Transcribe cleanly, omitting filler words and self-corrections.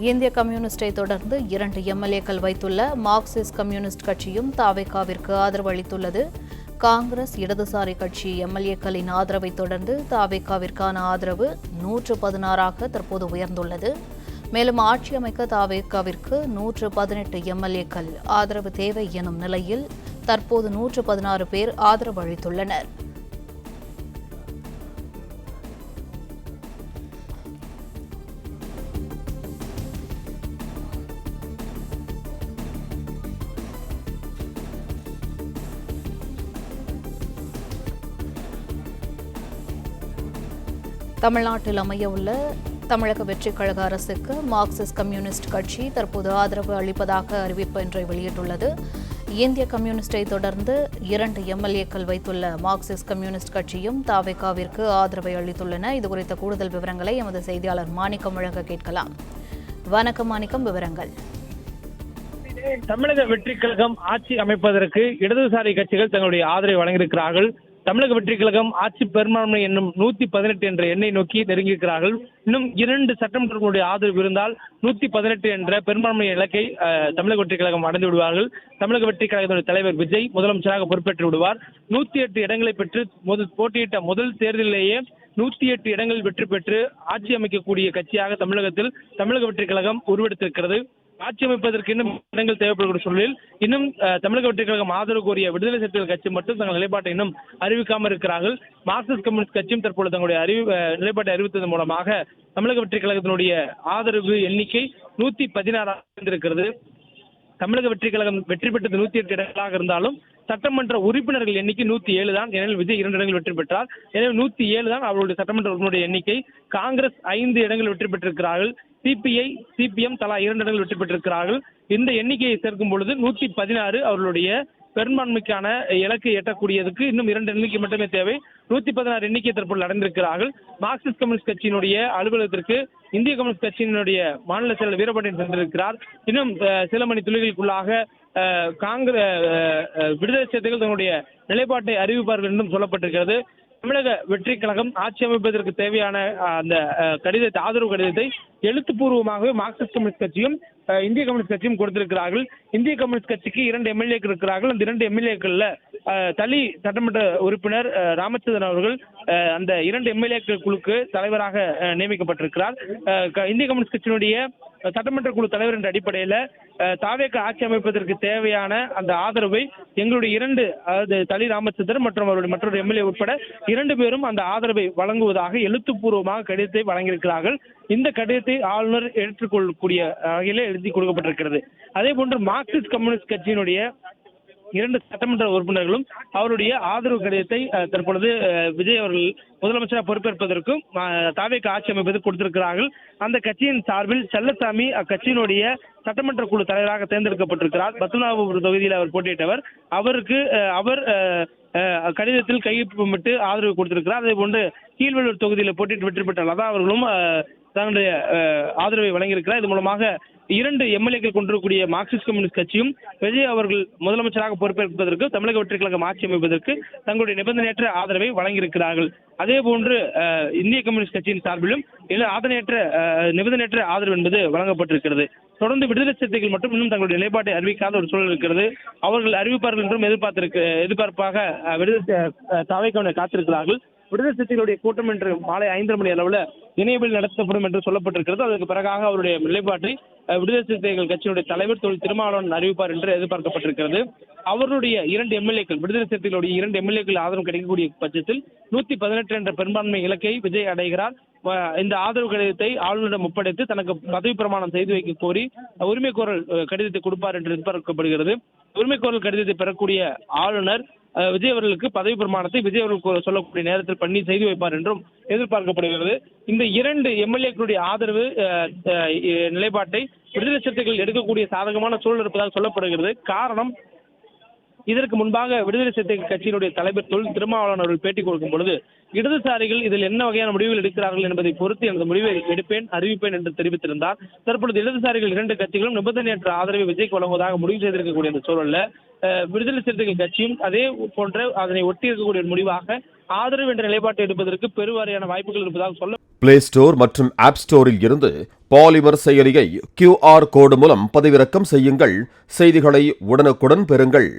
இந்திய கம்யூனிஸ்டை தொடர்ந்து 2 எம்எல்ஏக்கள் வைத்துள்ள மார்க்சிஸ்ட் கம்யூனிஸ்ட் கட்சியும் தாவேகாவிற்கு ஆதரவு அளித்துள்ளது. காங்கிரஸ், இடதுசாரி கட்சி எம்எல்ஏக்களின் ஆதரவை தொடர்ந்து தாவேகாவிற்கான ஆதரவு 116ஆக தற்போது உயர்ந்துள்ளது. மேலும் ஆட்சி அமைக்க தாவேகாவிற்கு 118 எம்எல்ஏக்கள் ஆதரவு தேவை எனும் நிலையில் தற்போது 116 பேர் ஆதரவு அளித்துள்ளனர். தமிழ்நாட்டில் அமையவுள்ள தமிழக வெற்றிக் கழக அரசுக்கு மார்க்சிஸ்ட் கம்யூனிஸ்ட் கட்சி தற்போது ஆதரவு அளிப்பதாக அறிவிப்பு ஒன்றை வெளியிட்டுள்ளது. இந்திய கம்யூனிஸ்டை தொடர்ந்து 2 எம்எல்ஏக்கள் வைத்துள்ள மார்க்சிஸ்ட் கம்யூனிஸ்ட் கட்சியும் தாவேகாவிற்கு ஆதரவை அளித்துள்ளன. இதுகுறித்த கூடுதல் விவரங்களை எமது செய்தியாளர் மாணிக்கம் வழங்க கேட்கலாம். வணக்கம் மாணிக்கம், விவரங்கள். தமிழக வெற்றிக் கழகம் ஆட்சி அமைப்பதற்கு இடதுசாரி கட்சிகள் தங்களுடைய ஆதரவை வழங்கியிருக்கிறார்கள். தமிழக வெற்றிக் கழகம் ஆட்சி பெரும்பான்மை என்னும் 118 என்ற எண்ணை நோக்கி நெருங்கியிருக்கிறார்கள். இன்னும் 2 சட்டமன்றங்களுடைய ஆதரவு இருந்தால் 118 என்ற பெரும்பான்மை இலக்கை தமிழக வெற்றிக் கழகம் அடைந்து விடுவார்கள். தமிழக வெற்றிக் கழகத்தினுடைய தலைவர் விஜய் முதலமைச்சராக பொறுப்பேற்று விடுவார். 108 இடங்களை பெற்று போட்டியிட்ட முதல் தேர்தலிலேயே 108 இடங்களில் வெற்றி பெற்று ஆட்சி அமைக்கக்கூடிய கட்சியாக தமிழகத்தில் தமிழக வெற்றிக் கழகம் உருவெடுத்திருக்கிறது. ஆட்சி அமைப்பதற்கு இன்னும் இடங்கள் தேவைப்படக்கூடிய சூழலில் இன்னும் தமிழக வெற்றிக் கழகம் ஆதரவு கோரிய விடுதலை சிறுத்தைகள் கட்சி மட்டும் தங்கள் நிலைப்பாட்டை இன்னும் அறிவிக்காமல் இருக்கிறார்கள். மார்க்சிஸ்ட் கம்யூனிஸ்ட் கட்சியும் தற்போது தங்களுடைய நிலைப்பாட்டை அறிவித்ததன் மூலமாக தமிழக வெற்றிக் கழகத்தினுடைய ஆதரவு எண்ணிக்கை 116 இருக்கிறது. தமிழக வெற்றிக் கழகம் வெற்றி பெற்றது 108 இடங்களாக இருந்தாலும் சட்டமன்ற உறுப்பினர்கள் எண்ணிக்கை 107 தான். எனவே விஜய் 2 இடங்கள் வெற்றி பெற்றார். எனவே 107 தான் அவருடைய சட்டமன்ற உறுப்பினருடைய எண்ணிக்கை. காங்கிரஸ் 5 இடங்கள் வெற்றி பெற்றிருக்கிறார்கள். சிபிஐ, சிபிஎம் தலா 2 இடங்கள் வெற்றி பெற்றிருக்கிறார்கள். இந்த எண்ணிக்கையை சேர்க்கும் பொழுது 116 அவர்களுடைய பெரும்பான்மைக்கான இலக்கை எட்டக்கூடியதுக்கு இன்னும் 2 எண்ணிக்கை மட்டுமே தேவை. 116 எண்ணிக்கை தற்போது அடைந்திருக்கிறார்கள். மார்க்சிஸ்ட் கம்யூனிஸ்ட் கட்சியினுடைய அலுவலகத்திற்கு இந்திய கம்யூனிஸ்ட் கட்சியினுடைய மாநில செயலர் வீரபாண்டியன் சென்றிருக்கிறார். இன்னும் சில மணி துளிகளுக்குள்ளாக விடுதலை சிறுத்தைகள் தங்களுடைய நிலைப்பாட்டை அறிவிப்பார்கள் என்றும் சொல்லப்பட்டிருக்கிறது. தமிழக வெற்றிக் கழகம் ஆட்சி அமைப்பதற்கு தேவையான அந்த கடிதத்தை, ஆதரவு கடிதத்தை எழுத்துப்பூர்வமாகவே மார்க்சிஸ்ட் கம்யூனிஸ்ட் கட்சியும் இந்திய கம்யூனிஸ்ட் கட்சியும் கொடுத்திருக்கிறார்கள். இந்திய கம்யூனிஸ்ட் கட்சிக்கு 2 எம்எல்ஏக்கள் இருக்கிறார்கள். அந்த 2 எம்எல்ஏக்கள்ல தளி சட்டமன்ற உறுப்பினர் ராமச்சந்திரன் அவர்கள் அந்த 2 எம்எல்ஏக்கள் குழுக்கு தலைவராக நியமிக்கப்பட்டிருக்கிறார். இந்திய கம்யூனிஸ்ட் கட்சியினுடைய சட்டமன்ற குழு தலைவர் என்ற அடிப்படையில் தாவேக ஆட்சி அமைப்பதற்கு தேவையான அந்த ஆதரவை எங்களுடைய 2, அதாவது தளி ராமச்சந்திரன் மற்றும் அவருடைய மற்றொரு எம்எல்ஏ உட்பட 2 பேரும் அந்த ஆதரவை வழங்குவதாக எழுத்துப்பூர்வமாக கடிதத்தை வழங்கியிருக்கிறார்கள். இந்த கடிதத்தை ஆளுநர் ஏற்றுக்கொள்ளக்கூடிய வகையில் எழுதி கொடுக்கப்பட்டிருக்கிறது. அதே போன்று மார்க்சிஸ்ட் கம்யூனிஸ்ட் கட்சியினுடைய 2 சட்டமன்ற உறுப்பினர்களும் அவருடைய ஆதரவு கடிதத்தை தற்பொழுது விஜய் அவர்கள் முதலமைச்சராக பொறுப்பேற்பதற்கும் தாவேக ஆட்சி அமைப்பதற்கு கொடுத்திருக்கிறார்கள். அந்த கட்சியின் சார்பில் செல்லசாமி அக்கட்சியினுடைய சட்டமன்ற குழு தலைவராக தேர்ந்தெடுக்கப்பட்டிருக்கிறார். பத்மநாபபுரம் தொகுதியில் அவர் போட்டியிட்டவர். அவருக்கு அவர் கடிதத்தில் கையொப்பமிட்டு ஆதரவு கொடுத்திருக்கிறார். அதே போன்று கீழ்வெள்ளூர் தொகுதியில் போட்டியிட்டு வெற்றி பெற்ற லதா அவர்களும் தன்னுடைய ஆதரவை வழங்கியிருக்கிறார். இது மூலமாக 2 எம்எல்ஏக்கள் கொண்டிருக்கக்கூடிய மார்க்சிஸ்ட் கம்யூனிஸ்ட் கட்சியும் விஜய் அவர்கள் முதலமைச்சராக பொறுப்பேற்பதற்கு தமிழக வெற்றிக் கழகம் ஆட்சி அமைப்பதற்கு தங்களுடைய நிபந்தனையற்ற ஆதரவை வழங்கியிருக்கிறார்கள். அதே போன்று இந்திய கம்யூனிஸ்ட் கட்சியின் சார்பிலும் நிபந்தனையற்ற ஆதரவு என்பது வழங்கப்பட்டிருக்கிறது. தொடர்ந்து விடுதலை சிறுத்தைகள் மட்டும் இன்னும் தங்களுடைய நிலைப்பாட்டை அறிவிக்காத ஒரு சூழல் இருக்கிறது. அவர்கள் அறிவிப்பார்கள் என்றும் எதிர்பார்ப்பாக தாவேகாவினர் காத்திருக்கிறார்கள். விடுதலை சிறுத்தைகளுடைய கூட்டம் இன்று மாலை 5:30 மணி அளவில் இணையவில் நடத்தப்படும் என்று சொல்லப்பட்டிருக்கிறது. அதற்கு பிறகாக அவருடைய நிலைப்பாட்டை விடுதலை சிறுத்தைகள் கட்சியினுடைய தலைவர் தொழில் திருமாவளவன் அறிவிப்பார் என்று எதிர்பார்க்கப்பட்டிருக்கிறது. அவருடைய 2 எம்எல்ஏக்கள், விடுதலை சிறுத்தைகளுடைய 2 எம்எல்ஏக்கள் ஆதரவு கிடைக்கக்கூடிய பட்சத்தில் 118 என்ற பெரும்பான்மை இலக்கை விஜய் அடைகிறார். இந்த ஆதரவு கடிதத்தை ஆளுநரிடம் ஒப்படைத்து தனக்கு பதவி பிரமாணம் செய்து வைக்க கோரி உரிமை கோரல் கடிதத்தை கொடுப்பார் என்று எதிர்பார்க்கப்படுகிறது. உரிமை கோரல் கடிதத்தை பெறக்கூடிய ஆளுநர் விஜய் அவர்களுக்கு பதவி பிரமாணத்தை விஜய் அவர்கள் சொல்லக்கூடிய நேரத்தில் பண்ணி செய்து வைப்பார் என்றும் எதிர்பார்க்கப்படுகிறது. இந்த 2 எம்எல்ஏக்களுடைய ஆதரவு நிலைப்பாட்டை விடுதலை சிறுத்தைகள் எடுக்கக்கூடிய சாதகமான சூழல் இருப்பதாக சொல்லப்படுகிறது. காரணம், இதற்கு முன்பாக விடுதலை சிறுத்தைகள் கட்சியினுடைய தலைவர் தொல் திருமாவளவன் அவர்கள் பேட்டி கொடுக்கும் பொழுது இடதுசாரிகள் இதில் என்ன வகையான முடிவுகள் எடுக்கிறார்கள் என்பதை பொறுத்து எனது முடிவை எடுப்பேன், அறிவிப்பேன் என்று தெரிவித்திருந்தார். தற்பொழுது இடதுசாரிகள் 2 கட்சிகளும் நிபந்தனையற்ற ஆதரவை விஜய்க்கு வழங்குவதாக முடிவு செய்திருக்கக்கூடிய இந்த சூழல்ல விடுதலை சிறுத்தைகள் கட்சியும் அதே போன்ற அதனை ஒட்டி இருக்கக்கூடிய முடிவாக ஆதரவு என்ற நிலைப்பாட்டை எடுப்பதற்கு பெருவாரியான வாய்ப்புகள் இருப்பதாக சொல்ல பிளே ஸ்டோர் மற்றும் ஆப் ஸ்டோரில் இருந்து பாலிமர் செயலியை QR கோடு மூலம் பதிவிறக்கம் செய்யுங்கள். செய்திகளை உடனுக்குடன் பெறுங்கள்.